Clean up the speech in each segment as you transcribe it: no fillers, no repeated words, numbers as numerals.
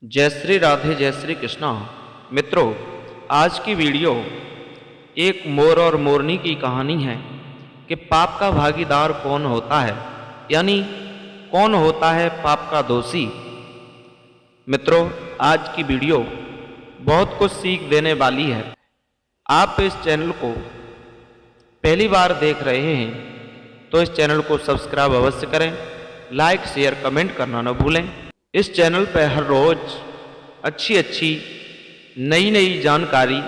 जय श्री राधे जय श्री कृष्णा। मित्रों, आज की वीडियो एक मोर और मोरनी की कहानी है कि पाप का भागीदार कौन होता है, यानी कौन होता है पाप का दोषी। मित्रों, आज की वीडियो बहुत कुछ सीख देने वाली है। आप इस चैनल को पहली बार देख रहे हैं तो इस चैनल को सब्सक्राइब अवश्य करें, लाइक शेयर कमेंट करना न भूलें। इस चैनल पर हर रोज अच्छी नई नई जानकारी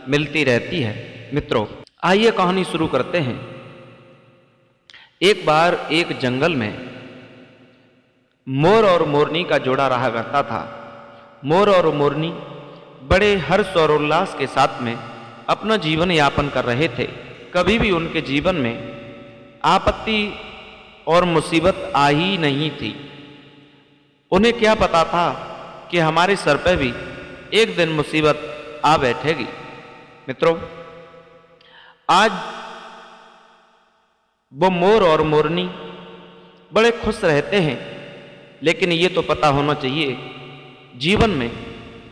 मिलती रहती है। मित्रों, आइए कहानी शुरू करते हैं। एक बार एक जंगल में मोर और मोरनी का जोड़ा रहा करता था। मोर और मोरनी बड़े हर्ष और उल्लास के साथ में अपना जीवन यापन कर रहे थे। कभी भी उनके जीवन में आपत्ति और मुसीबत आ ही नहीं थी। उन्हें क्या पता था कि हमारे सर पे भी एक दिन मुसीबत आ बैठेगी। मित्रों, आज वो मोर और मोरनी बड़े खुश रहते हैं, लेकिन ये तो पता होना चाहिए जीवन में,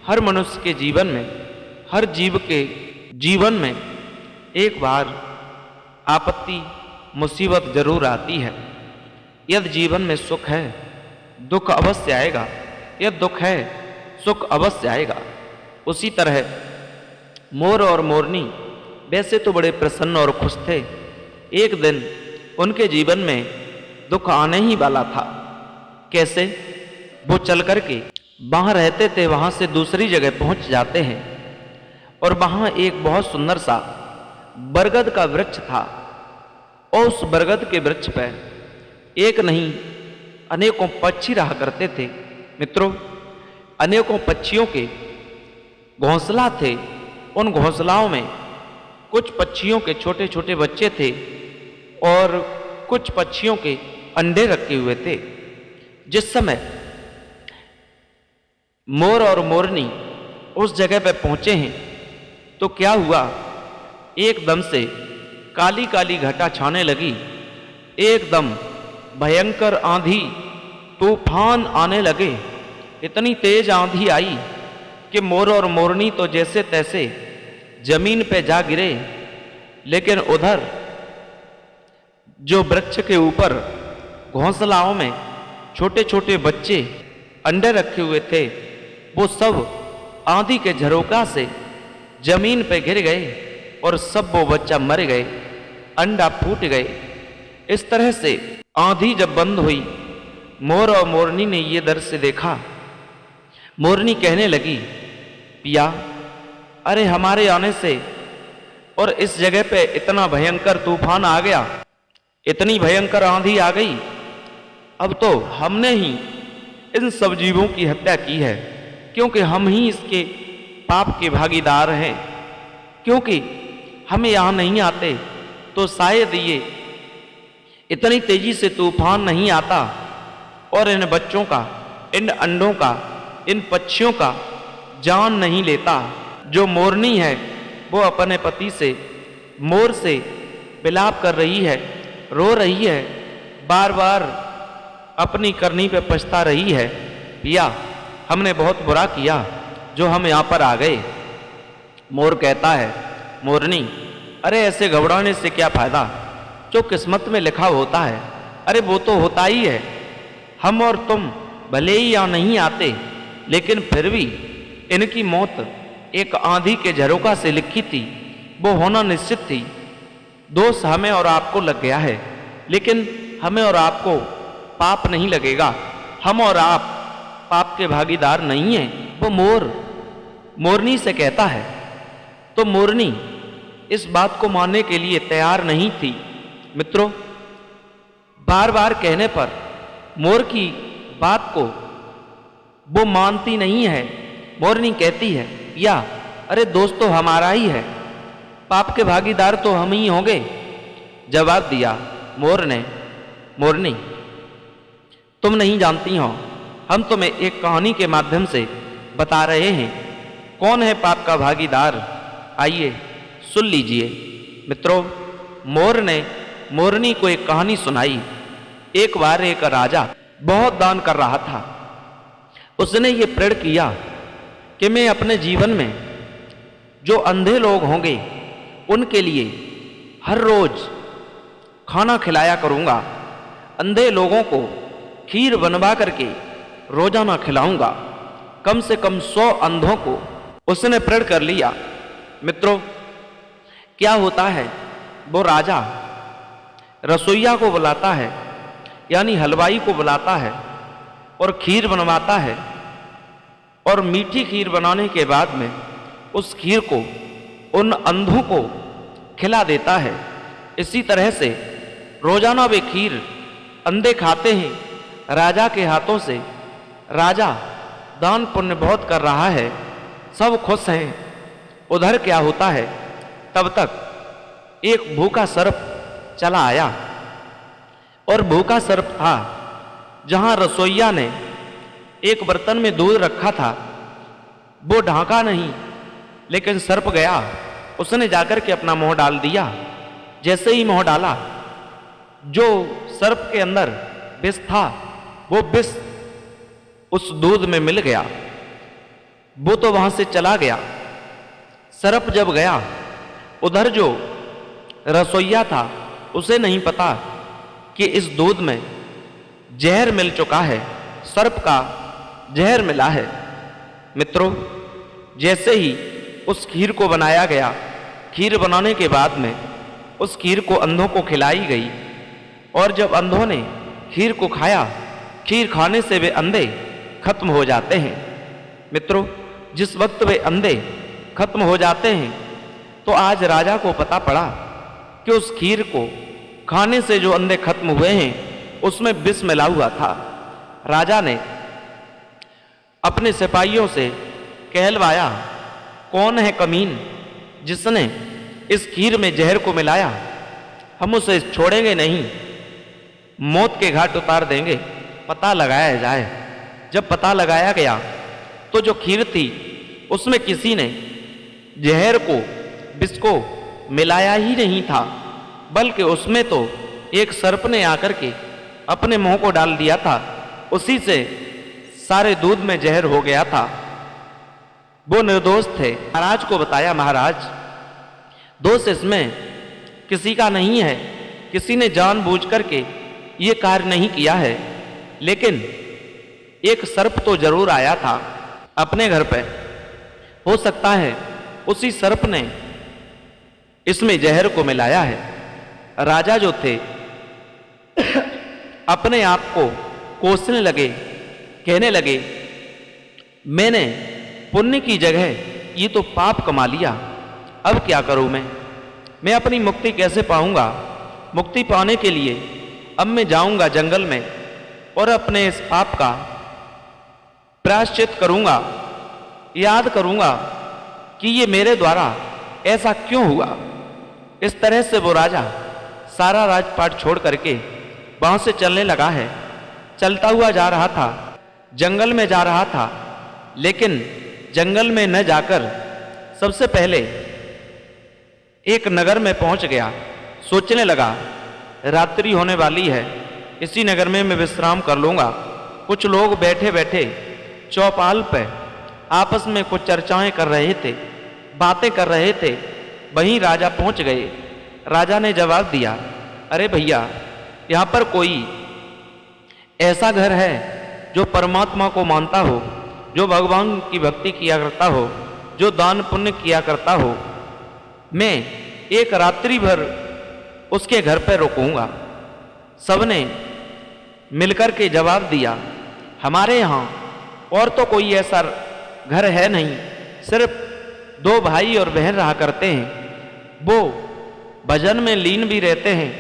हर मनुष्य के जीवन में, हर जीव के जीवन में एक बार आपत्ति मुसीबत जरूर आती है। यदि जीवन में सुख है, दुख अवश्य आएगा। यदि दुख है, सुख अवश्य आएगा। उसी तरह मोर और मोरनी वैसे तो बड़े प्रसन्न और खुश थे। एक दिन उनके जीवन में दुख आने ही वाला था। कैसे? वो चल करके वहाँ रहते थे, वहाँ से दूसरी जगह पहुँच जाते हैं और वहाँ एक बहुत सुंदर सा बरगद का वृक्ष था। और उस बरगद के वृक्ष पर एक नहीं अनेकों पक्षी रहा करते थे। मित्रों, अनेकों पक्षियों के घोंसला थे। उन घोंसलाओं में कुछ पक्षियों के छोटे छोटे बच्चे थे और कुछ पक्षियों के अंडे रखे हुए थे। जिस समय मोर और मोरनी उस जगह पर पहुंचे हैं तो क्या हुआ, एकदम से काली काली घटा छाने लगी। एकदम भयंकर आंधी तूफान आने लगे। इतनी तेज आंधी आई कि मोर और मोरनी तो जैसे तैसे जमीन पे जा गिरे। लेकिन उधर जो वृक्ष के ऊपर घोंसलाओं में छोटे छोटे बच्चे अंडे रखे हुए थे, वो सब आंधी के झरोका से जमीन पे गिर गए और सब वो बच्चा मर गए, अंडा फूट गए। इस तरह से आंधी जब बंद हुई, मोर और मोरनी ने ये दृश्य देखा। मोरनी कहने लगी, पिया, अरे हमारे आने से और इस जगह पे इतना भयंकर तूफान आ गया, इतनी भयंकर आंधी आ गई, अब तो हमने ही इन सब जीवों की हत्या की है, क्योंकि हम ही इसके पाप के भागीदार हैं। क्योंकि हम यहाँ नहीं आते तो शायद ये इतनी तेजी से तूफान नहीं आता और इन बच्चों का, इन अंडों का, इन पक्षियों का जान नहीं लेता। जो मोरनी है वो अपने पति से, मोर से विलाप कर रही है, रो रही है, बार बार अपनी करनी पे पछता रही है। पिया, हमने बहुत बुरा किया जो हम यहाँ पर आ गए। मोर कहता है, मोरनी, अरे ऐसे घबराने से क्या फायदा, जो किस्मत में लिखा होता है, अरे वो तो होता ही है। हम और तुम भले ही यहाँ नहीं आते, लेकिन फिर भी इनकी मौत एक आंधी के झरोका से लिखी थी, वो होना निश्चित थी। दोष हमें और आपको लग गया है, लेकिन हमें और आपको पाप नहीं लगेगा। हम और आप पाप के भागीदार नहीं हैं। वो मोरनी से कहता है। तो मोरनी इस बात को मानने के लिए तैयार नहीं थी। मित्रों, बार बार कहने पर मोर की बात को वो मानती नहीं है। मोरनी कहती है, या अरे दोस्त तो हमारा ही है, पाप के भागीदार तो हम ही होंगे। जवाब दिया मोर ने, मोरनी, तुम नहीं जानती हो, हम तुम्हें एक कहानी के माध्यम से बता रहे हैं कौन है पाप का भागीदार। आइए सुन लीजिए। मित्रों, मोर ने मोरनी को एक कहानी सुनाई। एक बार एक राजा बहुत दान कर रहा था। उसने ये प्रण किया कि मैं अपने जीवन में जो अंधे लोग होंगे उनके लिए हर रोज खाना खिलाया करूँगा, अंधे लोगों को खीर बनवा करके रोजाना खिलाऊंगा, कम से कम 100 अंधों को उसने प्रण कर लिया। मित्रों, क्या होता है, वो राजा रसोइया को बुलाता है, यानी हलवाई को बुलाता है और खीर बनवाता है, और मीठी खीर बनाने के बाद में उस खीर को उन अंधों को खिला देता है। इसी तरह से रोजाना वे खीर अंधे खाते हैं राजा के हाथों से। राजा दान पुण्य बहुत कर रहा है, सब खुश हैं। उधर क्या होता है, तब तक एक भूखा सर्प चला आया, और भूखा सर्प था जहां रसोइया ने एक बर्तन में दूध रखा था, वो ढांका नहीं, लेकिन सर्प गया, उसने जाकर के अपना मुंह डाल दिया। जैसे ही मुंह डाला, जो सर्प के अंदर विष था वो विष उस दूध में मिल गया, वो तो वहां से चला गया। सर्प जब गया, उधर जो रसोइया था उसे नहीं पता कि इस दूध में जहर मिल चुका है, सर्प का जहर मिला है। मित्रों, जैसे ही उस खीर को बनाया गया, खीर बनाने के बाद में उस खीर को अंधों को खिलाई गई, और जब अंधों ने खीर को खाया, खीर खाने से वे अंधे खत्म हो जाते हैं। मित्रों, जिस वक्त वे अंधे खत्म हो जाते हैं, तो आज राजा को पता पड़ा कि उस खीर को खाने से जो अंधे खत्म हुए हैं उसमें विष मिला हुआ था। राजा ने अपने सिपाहियों से कहलवाया, कौन है कमीन जिसने इस खीर में जहर को मिलाया, हम उसे छोड़ेंगे नहीं, मौत के घाट उतार देंगे, पता लगाया जाए। जब पता लगाया गया तो जो खीर थी उसमें किसी ने जहर को, विष को मिलाया ही नहीं था, बल्कि उसमें तो एक सर्प ने आकर के अपने मुंह को डाल दिया था, उसी से सारे दूध में जहर हो गया था। वो निर्दोष थे। महाराज को बताया, महाराज दोष इसमें किसी का नहीं है, किसी ने जानबूझ करके ये कार्य नहीं किया है, लेकिन एक सर्प तो जरूर आया था अपने घर पे, हो सकता है उसी सर्प ने इसमें जहर को मिलाया है। राजा जो थे अपने आप को कोसने लगे, कहने लगे, मैंने पुण्य की जगह ये तो पाप कमा लिया, अब क्या करूं मैं अपनी मुक्ति कैसे पाऊंगा? मुक्ति पाने के लिए अब मैं जाऊंगा जंगल में और अपने इस पाप का प्रायश्चित करूंगा, याद करूंगा कि ये मेरे द्वारा ऐसा क्यों हुआ। इस तरह से वो राजा सारा राजपाट छोड़ करके वहां से चलने लगा है। चलता हुआ जा रहा था, जंगल में जा रहा था, लेकिन जंगल में न जाकर सबसे पहले एक नगर में पहुंच गया। सोचने लगा, रात्रि होने वाली है, इसी नगर में मैं विश्राम कर लूंगा। कुछ लोग बैठे बैठे चौपाल पे आपस में कुछ चर्चाएं कर रहे थे, बातें कर रहे थे। वहीं राजा पहुंच गए। राजा ने जवाब दिया, अरे भैया, यहाँ पर कोई ऐसा घर है जो परमात्मा को मानता हो, जो भगवान की भक्ति किया करता हो, जो दान पुण्य किया करता हो, मैं एक रात्रि भर उसके घर पर रुकूंगा। सबने मिलकर के जवाब दिया, हमारे यहाँ और तो कोई ऐसा घर है नहीं, सिर्फ 2 भाई और बहन रहा करते हैं। वो भजन में लीन भी रहते हैं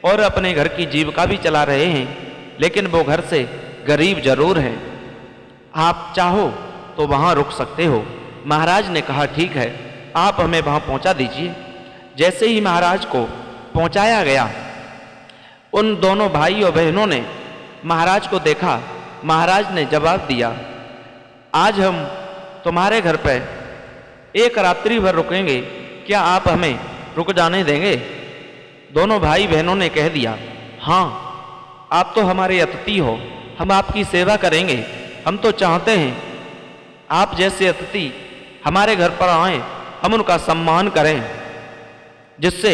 और अपने घर की जीविका भी चला रहे हैं, लेकिन वो घर से गरीब जरूर हैं। आप चाहो तो वहाँ रुक सकते हो। महाराज ने कहा, ठीक है, आप हमें वहाँ पहुँचा दीजिए। जैसे ही महाराज को पहुँचाया गया, उन दोनों भाई और बहनों ने महाराज को देखा। महाराज ने जवाब दिया, आज हम तुम्हारे घर पर एक रात्रि भर रुकेंगे, क्या आप हमें रुक जाने देंगे? दोनों भाई बहनों ने कह दिया, हाँ, आप तो हमारे अतिथि हो, हम आपकी सेवा करेंगे, हम तो चाहते हैं आप जैसे अतिथि हमारे घर पर आएं, हम उनका सम्मान करें, जिससे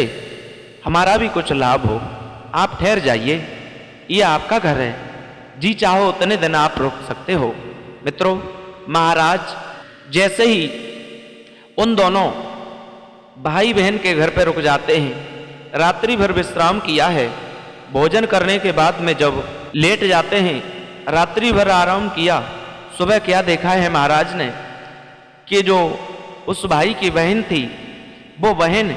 हमारा भी कुछ लाभ हो। आप ठहर जाइए, ये आपका घर है, जी चाहो उतने दिन आप रुक सकते हो। मित्रों, महाराज जैसे ही उन दोनों भाई बहन के घर पर रुक जाते हैं, रात्रि भर विश्राम किया है, भोजन करने के बाद में जब लेट जाते हैं, रात्रि भर आराम किया, सुबह क्या देखा है महाराज ने कि जो उस भाई की बहन थी, वो बहन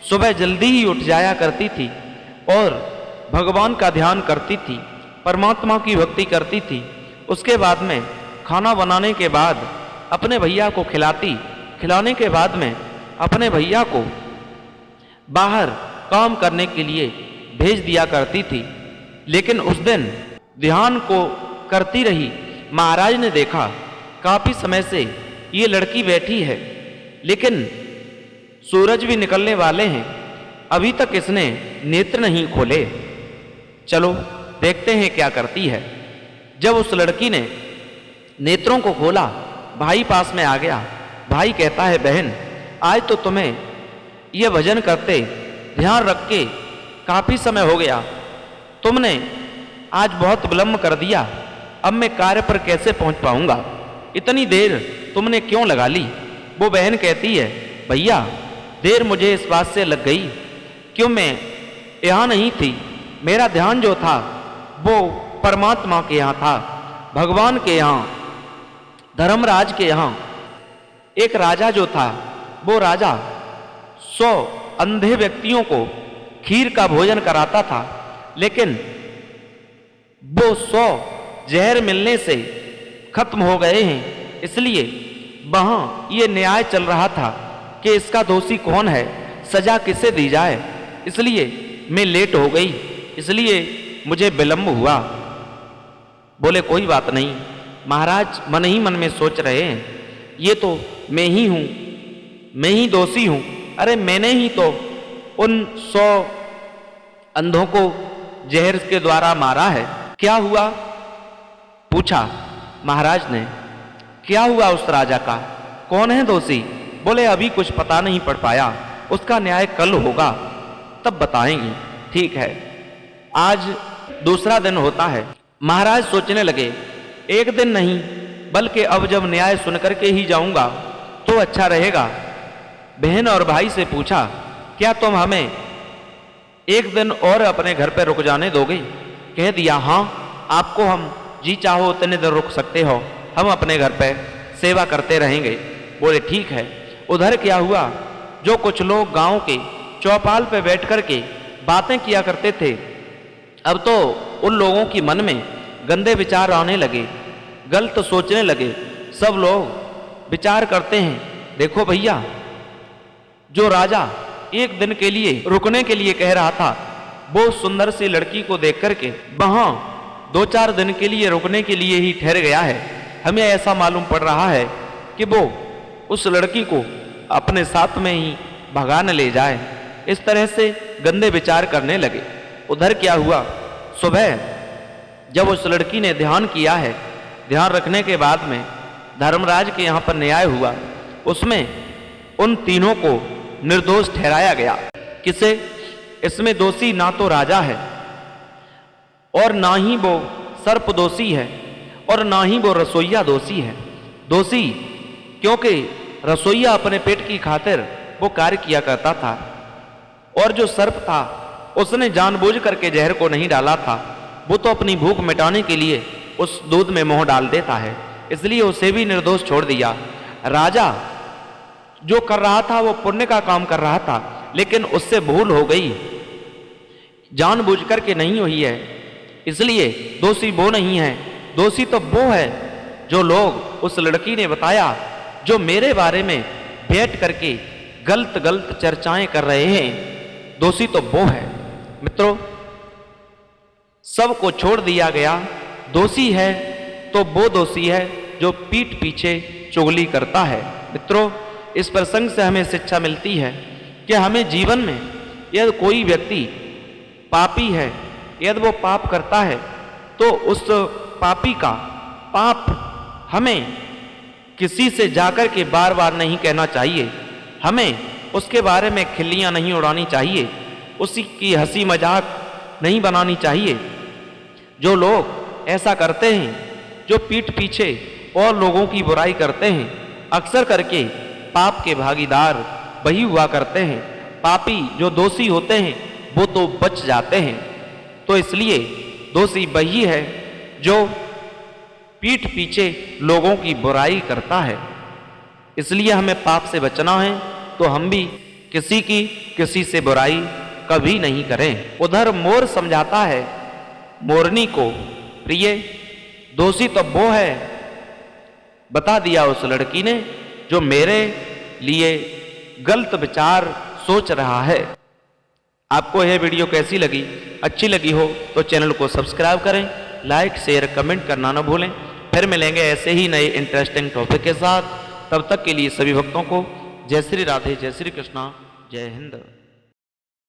सुबह जल्दी ही उठ जाया करती थी और भगवान का ध्यान करती थी, परमात्मा की भक्ति करती थी। उसके बाद में खाना बनाने के बाद अपने भैया को खिलाती, खिलाने के बाद में अपने भैया को बाहर काम करने के लिए भेज दिया करती थी। लेकिन उस दिन ध्यान को करती रही, महाराज ने देखा काफी समय से ये लड़की बैठी है, लेकिन सूरज भी निकलने वाले हैं, अभी तक इसने नेत्र नहीं खोले। चलो देखते हैं क्या करती है। जब उस लड़की ने नेत्रों को खोला, भाई पास में आ गया। भाई कहता है, बहन आज तो तुम्हें यह भजन करते ध्यान रख के काफी समय हो गया, तुमने आज बहुत विलंब कर दिया, अब मैं कार्य पर कैसे पहुंच पाऊंगा, इतनी देर तुमने क्यों लगा ली। वो बहन कहती है, भैया देर मुझे इस बात से लग गई क्यों मैं यहाँ नहीं थी, मेरा ध्यान जो था वो परमात्मा के यहाँ था, भगवान के यहाँ, धर्मराज के यहाँ। एक राजा जो था, वो राजा 100 अंधे व्यक्तियों को खीर का भोजन कराता था, लेकिन वो 100 जहर मिलने से खत्म हो गए हैं। इसलिए वहां ये न्याय चल रहा था कि इसका दोषी कौन है, सजा किसे दी जाए। इसलिए मैं लेट हो गई, इसलिए मुझे विलंब हुआ। बोले कोई बात नहीं। महाराज मन ही मन में सोच रहे हैं, ये तो मैं ही हूं, मैं ही दोषी हूं। अरे मैंने ही तो उन 100 अंधों को जहर के द्वारा मारा है। क्या हुआ, पूछा महाराज ने। क्या हुआ उस राजा का, कौन है दोषी। बोले अभी कुछ पता नहीं पड़ पाया, उसका न्याय कल होगा, तब बताएंगे। ठीक है। आज दूसरा दिन होता है। महाराज सोचने लगे, एक दिन नहीं बल्कि अब जब न्याय सुनकर के ही जाऊंगा तो अच्छा रहेगा। बहन और भाई से पूछा, क्या तुम हमें एक दिन और अपने घर पर रुक जाने दोगे। कह दिया, हाँ आपको हम जी चाहो उतने देर रुक सकते हो, हम अपने घर पे सेवा करते रहेंगे। बोले ठीक है। उधर क्या हुआ, जो कुछ लोग गांव के चौपाल पे बैठ कर के बातें किया करते थे, अब तो उन लोगों की मन में गंदे विचार आने लगे, गलत सोचने लगे। सब लोग विचार करते हैं, देखो भैया जो राजा एक दिन के लिए रुकने के लिए कह रहा था, वो सुंदर सी लड़की को देख करके वहां 2-4 दिन के लिए रुकने के लिए ही ठहर गया है। हमें ऐसा मालूम पड़ रहा है कि वो उस लड़की को अपने साथ में ही भगा न ले जाए। इस तरह से गंदे विचार करने लगे। उधर क्या हुआ, सुबह जब उस लड़की ने ध्यान किया है, ध्यान रखने के बाद में धर्मराज के यहाँ पर न्याय हुआ, उसमें उन तीनों को निर्दोष ठहराया गया। किसे, इसमें दोषी ना तो राजा है और ना ही वो सर्प दोषी है और ना ही वो रसोइया दोषी है। दोषी क्योंकि रसोइया अपने पेट की खातिर वो कार्य किया करता था, और जो सर्प था उसने जानबूझ करके जहर को नहीं डाला था, वो तो अपनी भूख मिटाने के लिए उस दूध में मोह डाल देता है, इसलिए उसे भी निर्दोष छोड़ दिया। राजा जो कर रहा था वो पुण्य का काम कर रहा था, लेकिन उससे भूल हो गई, जानबूझ करके नहीं हुई है, इसलिए दोषी वो नहीं है। दोषी तो वो है जो लोग उस लड़की ने बताया, जो मेरे बारे में बैठ करके गलत गलत चर्चाएं कर रहे हैं, दोषी तो वो है। मित्रों, सबको छोड़ दिया गया। दोषी है तो वो दोषी है जो पीठ पीछे चुगली करता है। मित्रों, इस प्रसंग से हमें शिक्षा मिलती है कि हमें जीवन में यदि कोई व्यक्ति पापी है, यदि वो पाप करता है, तो उस पापी का पाप हमें किसी से जाकर के बार बार नहीं कहना चाहिए, हमें उसके बारे में खिल्लियाँ नहीं उड़ानी चाहिए, उसी की हंसी मजाक नहीं बनानी चाहिए। जो लोग ऐसा करते हैं, जो पीठ पीछे और लोगों की बुराई करते हैं, अक्सर करके पाप के भागीदार वही हुआ करते हैं। पापी जो दोषी होते हैं वो तो बच जाते हैं। तो इसलिए दोषी वही है जो पीठ पीछे लोगों की बुराई करता है। इसलिए हमें पाप से बचना है तो हम भी किसी से बुराई कभी नहीं करें। उधर मोर समझाता है मोरनी को, प्रिय दोषी तो वो है, बता दिया उस लड़की ने, जो मेरे लिए गलत विचार सोच रहा है। आपको यह वीडियो कैसी लगी? अच्छी लगी हो तो चैनल को सब्सक्राइब करें, लाइक शेयर कमेंट करना न भूलें। फिर मिलेंगे ऐसे ही नए इंटरेस्टिंग टॉपिक के साथ। तब तक के लिए सभी भक्तों को जय श्री राधे, जय श्री कृष्णा, जय हिंद।